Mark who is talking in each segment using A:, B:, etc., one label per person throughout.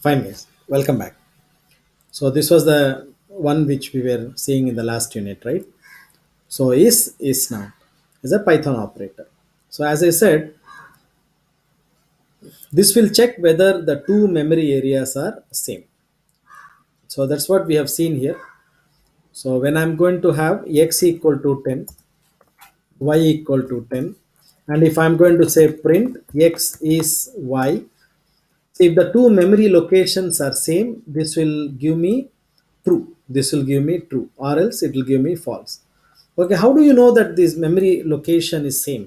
A: Fine, guys. Welcome back. So this was the one which we were seeing in the last unit, right? So is not is a Python operator. So as I said, this will check whether the two memory areas are same. So that's what we have seen here. So when I'm going to have x equal to 10, y equal to 10, and if I'm going to say print x is y, so if the two memory locations are same, this will give me true. This will give me true, or else it will give me false. Okay, how do you know that this memory location is same?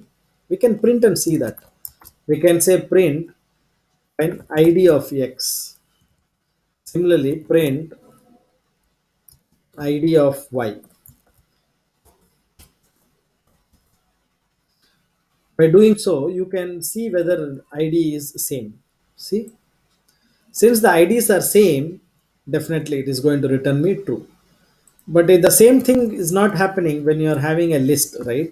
A: We can print and see that. We can say print an ID of x. Similarly, print ID of y. By doing so, you can see whether ID is same. See, since the IDs are same, definitely it is going to return me true. But the same thing is not happening when you are having a list, right?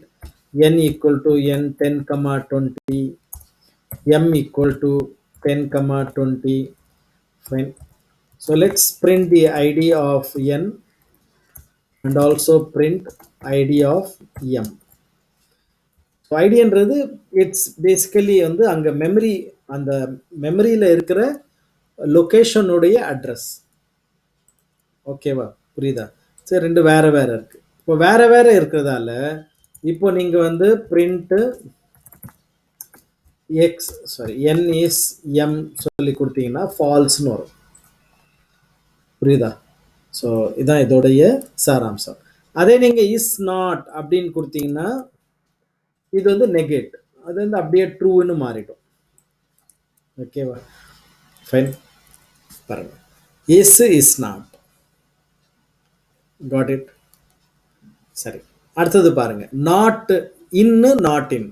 A: N equal to n 10 comma 20, m equal to 10 comma 20. Fine. So let's print the ID of n and also print ID of m. So ஐடின்றது it's basically வந்து அங்கே memory அந்த மெமரியில் இருக்கிற லொக்கேஷனுடைய address. ஓகேவா, புரியுதா? சரி, ரெண்டு வேற வேற இருக்கு. இப்போ வேற வேற இருக்கிறதால இப்போ நீங்க வந்து print X sorry N is M சொல்லி கொடுத்தீங்கன்னா ஃபால்ஸ்னு வரும். புரியுதா? ஸோ இதான் இதோடைய சாராம்சம். அதே நீங்க இஸ் நாட் அப்படின்னு கொடுத்தீங்கன்னா இது வந்து நெகேட், அது வந்து அப்படியே ட்ரூன்னு மாறிடும். ஓகேவா, ஃபைன். பாருங்க, இஸ் நாட். Got it. சரி, அடுத்தது பாருங்க, நாட் இன்னு நாட் இன்.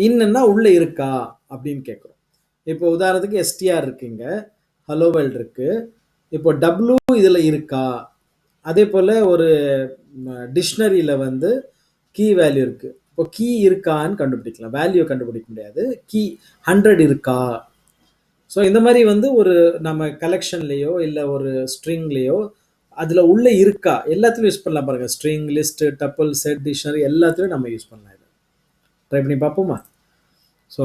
A: இன்னுன்னா உள்ள இருக்கா அப்படின்னு கேட்குறோம். இப்போ உதாரணத்துக்கு எஸ்டிஆர் இருக்குங்க, ஹலோ வேர்ல்ட் இருக்கு. இப்போ டபிள்யூ இதில் இருக்கா? அதே போல் ஒரு டிக்ஷனரியில் வந்து கீ வேல்யூ இருக்கு. இப்போ கீ இருக்கான்னு கண்டுபிடிக்கலாம், வேல்யூ கண்டுபிடிக்க முடியாது. கீ 100 இருக்கா? ஸோ இந்த மாதிரி வந்து ஒரு நம்ம கலெக்ஷன்லேயோ இல்லை ஒரு ஸ்ட்ரிங்லேயோ அதில் உள்ள இருக்கா எல்லாத்துலையும் யூஸ் பண்ணலாம். பாருங்க, string, list, tuple, set, dictionary எல்லாத்துலையும் நம்ம யூஸ் பண்ணலாம். இதை ட்ரை பண்ணி பார்ப்போமா? ஸோ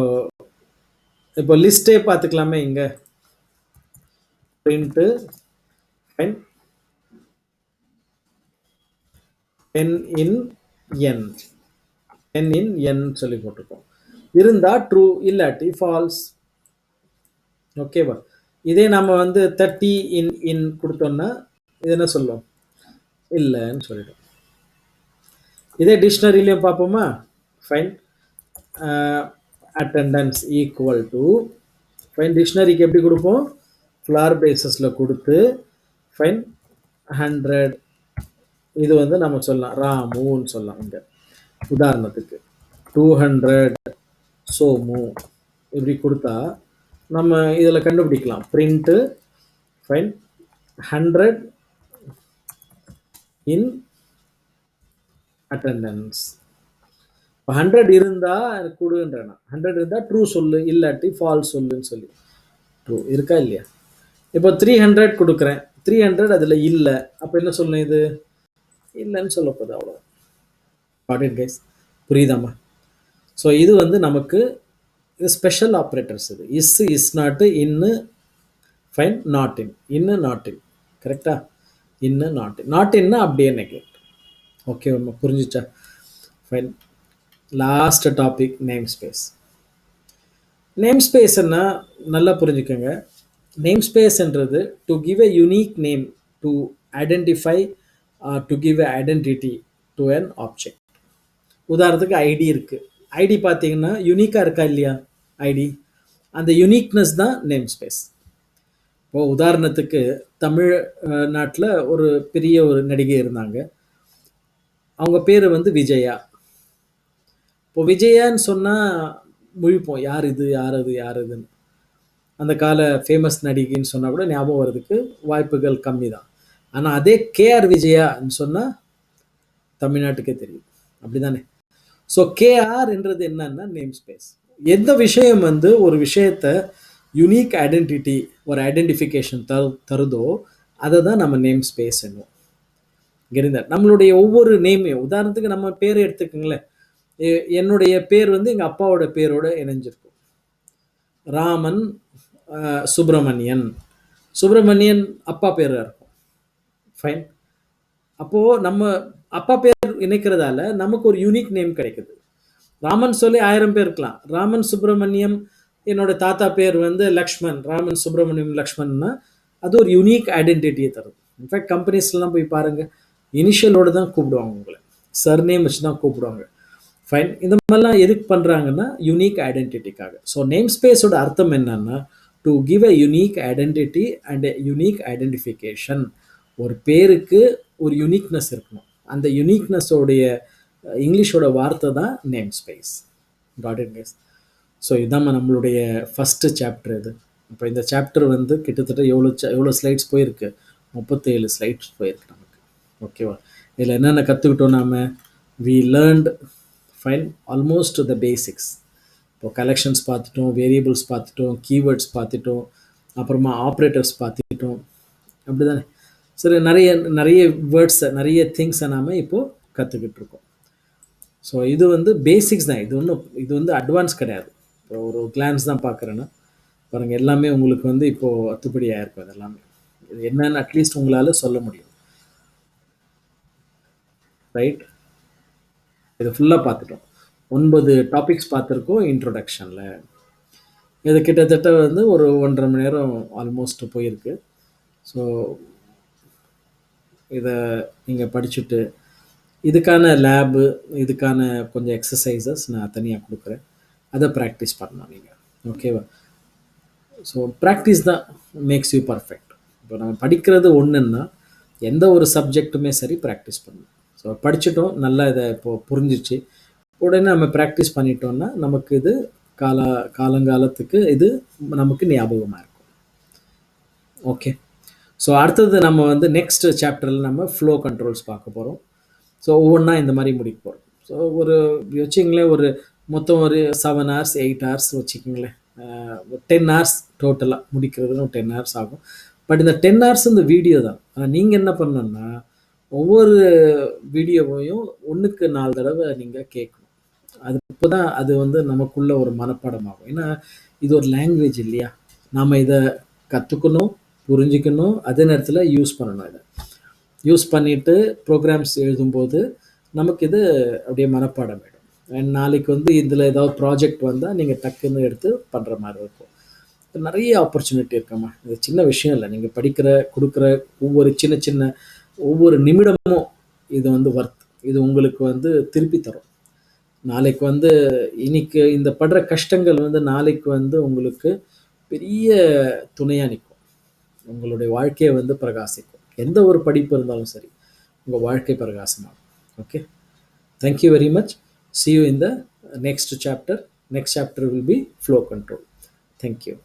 A: இப்போ லிஸ்ட்டே பார்த்துக்கலாமே. இங்கே print n in n, n in n சொல்லி போட்டிருக்கோம். இருந்தா ட்ரூ, இல்லாட்டி ஃபால்ஸ். ஓகேவா? இதே நம்ம வந்து 30 in in கொடுத்தோம்னா இது என்ன சொல்லுவோம்? இல்லைன்னு சொல்லிடும். இதே டிக்ஷனரிலையும் பார்ப்போமா? Fine. Attendance equal to fine. டிக்ஷனரிக்கு எப்படி கொடுப்போம்? ஃப்ளார் பேசஸில் கொடுத்து ஃபைன் 100. இது வந்து நம்ம சொல்லலாம் ராமுன்னு சொல்லலாம். இங்கே உதாரணத்துக்கு 200 சோமு இப்படி கொடுத்தா நம்ம இதில் கண்டுபிடிக்கலாம். பிரிண்ட்டு ஃபைன் 100 இன் அட்டெண்டன்ஸ். இப்போ 100 இருந்தால் கொடுன்றேன்னா 100 இருந்தால் ட்ரூ சொல்லு, இல்லாட்டி ஃபால்ஸ் சொல்லுன்னு சொல்லி. ட்ரூ இருக்கா இல்லையா? இப்போ 300 கொடுக்குறேன், 300 அதில் இல்லை. அப்போ என்ன சொல்லணும்? இது இல்லைன்னு சொல்ல போகுது, அவ்வளோ. காட் இட் கைஸ், புரியுதாம்மா? ஸோ இது வந்து நமக்கு இது ஸ்பெஷல் ஆப்ரேட்டர்ஸ். இது இஸ் நாட்டு, இன்னு ஃபைன், நாட் இன். இன்னு நாட் இன், கரெக்டா? இன்னு நாட் இன். நாட் இன்னா அப்படியே நெகேட். ஓகே, புரிஞ்சிச்சா? Fine. Last topic, name space. Name ஸ்பேஸ்ன்னா நல்லா புரிஞ்சுக்கோங்க. நேம் ஸ்பேஸ்ன்றது to give a unique name to identify to give an identity to an object. உதாரணத்துக்கு ஐடி இருக்குது. ஐடி பார்த்தீங்கன்னா யூனிக்காக இருக்கா இல்லையா? ஐடி, அந்த யூனிக்னஸ் தான் நேம் ஸ்பேஸ். இப்போது உதாரணத்துக்கு தமிழ் நாட்டில் ஒரு பெரிய ஒரு நடிகை இருந்தாங்க. அவங்க பேர் வந்து விஜயா. இப்போ விஜயான்னு சொன்னால் முழிப்போம், யார் இது, யார் அது, யார் இதுன்னு. அந்த கால ஃபேமஸ் நடிகைன்னு சொன்னால் கூட ஞாபகம் வர்றதுக்கு வாய்ப்புகள் கம்மி தான். ஆனால் அதே கேஆர் விஜயான்னு சொன்னால் தமிழ்நாட்டுக்கே தெரியும், அப்படி தானே? ஸோ கேஆர் என்றது என்னன்னா நேம் ஸ்பேஸ். எந்த விஷயம் வந்து ஒரு விஷயத்தை யுனிக் ஐடென்டிட்டி ஒரு ஐடென்டிஃபிகேஷன் தருதோ அதை தான் நம்ம நேம் ஸ்பேஸ் என்னுவோம். இங்கிருந்த நம்மளுடைய ஒவ்வொரு நேமையும் உதாரணத்துக்கு நம்ம பேரை எடுத்துக்கோங்களேன். என்னுடைய பேர் வந்து எங்கள் அப்பாவோட பேரோட இணைஞ்சிருக்கும். ராமன் சுப்பிரமணியன். சுப்பிரமணியன் அப்பா பேராக இருக்கும். ஃபைன். அப்போது நம்ம அப்பா பேர் இணைக்கிறதால நமக்கு ஒரு யூனிக் நேம் கிடைக்குது. ராமன் சொல்லி 1000 பேர் இருக்கலாம். ராமன் சுப்பிரமணியம், என்னோட தாத்தா பேர் வந்து லக்ஷ்மண், ராமன் சுப்பிரமணியம் லக்ஷ்மண்னா அது ஒரு யூனிக் ஐடென்டிட்டியை தரும். இன்ஃபேக்ட் கம்பெனிஸ்லாம் போய் பாருங்கள், இனிஷியலோடு தான் கூப்பிடுவாங்க, உங்களை சர்நேம் வச்சு தான் கூப்பிடுவாங்க. ஃபைன். இந்த மாதிரிலாம் எதுக்கு பண்ணுறாங்கன்னா யூனிக் ஐடென்டிட்டிக்காக. ஸோ நேம் ஸ்பேஸோட அர்த்தம் என்னன்னா, to give a unique identity and a unique identification. ஒரு பேருக்கு ஒரு யூனிக்னஸ் இருக்கணும். அந்த யூனிக்னஸோடைய இங்கிலீஷோட வார்த்தை தான் name space. God it guys. So இதுதான் நம்மளுடைய ஃபஸ்ட்டு சாப்டர் இது. இப்போ இந்த சாப்டர் வந்து கிட்டத்தட்ட எவ்வளோ ஸ்லைட்ஸ் போயிருக்கு? 37 ஸ்லைட்ஸ் போயிருக்கு நமக்கு. ஓகேவா? இதில் என்னென்ன கற்றுக்கிட்டோம் நாம்? We learned fine almost the basics. இப்போ கலெக்ஷன்ஸ் பார்த்துட்டோம், வேரியபிள்ஸ் பார்த்துட்டோம், கீவேர்ட்ஸ் பார்த்துட்டோம், அப்புறமா ஆப்ரேட்டர்ஸ் பார்த்துட்டோம். அப்படி தானே? சரி, நிறைய நிறைய வேர்ட்ஸை, நிறைய திங்ஸை நாம் இப்போது கற்றுக்கிட்டு இருக்கோம். ஸோ இது வந்து பேசிக்ஸ் தான். இது வந்து அட்வான்ஸ் கிடையாது. இப்போ ஒரு கிளான்ஸ் தான் பார்க்குறேன்னா பாருங்கள், எல்லாமே உங்களுக்கு வந்து இப்போது அத்துப்படியாக இருக்கும். இது எல்லாமே இது என்னன்னு அட்லீஸ்ட் உங்களால் சொல்ல முடியும். ரைட்? இது ஃபுல்லாக பார்த்துட்டோம். 9 டாபிக்ஸ் பார்த்துருக்கோம் இன்ட்ரோடக்ஷனில். இது கிட்டத்தட்ட வந்து ஒரு 1.5 மணி நேரம் ஆல்மோஸ்ட் போயிருக்கு. ஸோ இதை நீங்கள் படிச்சுட்டு இதுக்கான லேபு, இதுக்கான கொஞ்சம் எக்ஸசைசஸ் நான் தனியாக கொடுக்குறேன். அதை ப்ராக்டிஸ் பண்ணலாம் நீங்கள். ஓகேவா? ஸோ ப்ராக்டிஸ் தான் மேக்ஸ் யூ பர்ஃபெக்ட். இப்போ நம்ம படிக்கிறது ஒன்றுன்னா எந்த ஒரு சப்ஜெக்ட்டுமே சரி ப்ராக்டிஸ் பண்ணணும். ஸோ படிச்சுட்டோம், நல்லா இதை இப்போது புரிஞ்சிச்சு, உடனே நம்ம ப்ராக்டிஸ் பண்ணிட்டோம்னா நமக்கு இது காலங்காலத்துக்கு இது நமக்கு ஞாபகமாக இருக்கும். ஓகே. ஸோ அடுத்தது நம்ம வந்து நெக்ஸ்ட் சாப்டரில் நம்ம ஃப்ளோ கண்ட்ரோல்ஸ் பார்க்க போகிறோம். ஸோ ஒவ்வொன்றா இந்த மாதிரி முடிக்க போகிறோம். ஸோ ஒரு வச்சுங்களேன், ஒரு மொத்தம் ஒரு 7 hours 8 hours வச்சுக்கிங்களேன். 10 hours டோட்டலாக முடிக்கிறதுன்னு 10 hours ஆகும். பட் இந்த 10 hours இந்த வீடியோ தான். ஆனால் நீங்கள் என்ன பண்ணணும்னா ஒவ்வொரு வீடியோவையும் 1க்கு 4 தடவை நீங்கள் கேட்கணும். அது இப்போ தான் அது வந்து நமக்குள்ள ஒரு மனப்பாடம் ஆகும். ஏன்னா இது ஒரு லாங்குவேஜ் இல்லையா? நாம் இதை கற்றுக்கணும், புரிஞ்சிக்கணும், அதே நேரத்தில் யூஸ் பண்ணணும். இதை யூஸ் பண்ணிவிட்டு ப்ரோக்ராம்ஸ் எழுதும்போது நமக்கு இது அப்படியே மனப்பாடம் ஆகிடும். அண்ட் நாளைக்கு வந்து இதில் ஏதாவது ப்ராஜெக்ட் வந்தால் நீங்கள் டக்குன்னு எடுத்து பண்ணுற மாதிரி இருக்கும். நிறைய ஆப்பர்ச்சுனிட்டி இருக்கம்மா. இது சின்ன விஷயம் இல்லை. நீங்கள் கொடுக்குற ஒவ்வொரு சின்ன ஒவ்வொரு நிமிடமும் இது வந்து இது உங்களுக்கு வந்து திருப்பி தரும். நாளைக்கு வந்து இன்னைக்கு இந்த படுற கஷ்டங்கள் வந்து நாளைக்கு வந்து உங்களுக்கு பெரிய துணையாக நிற்கும். உங்களுடைய வாழ்க்கையை வந்து பிரகாசிக்கும். எந்த ஒரு படிப்பு இருந்தாலும் சரி, உங்கள் வாழ்க்கை பிரகாசமாகும். Okay, thank you very much. See you in the next chapter. Next chapter will be flow control. Thank you.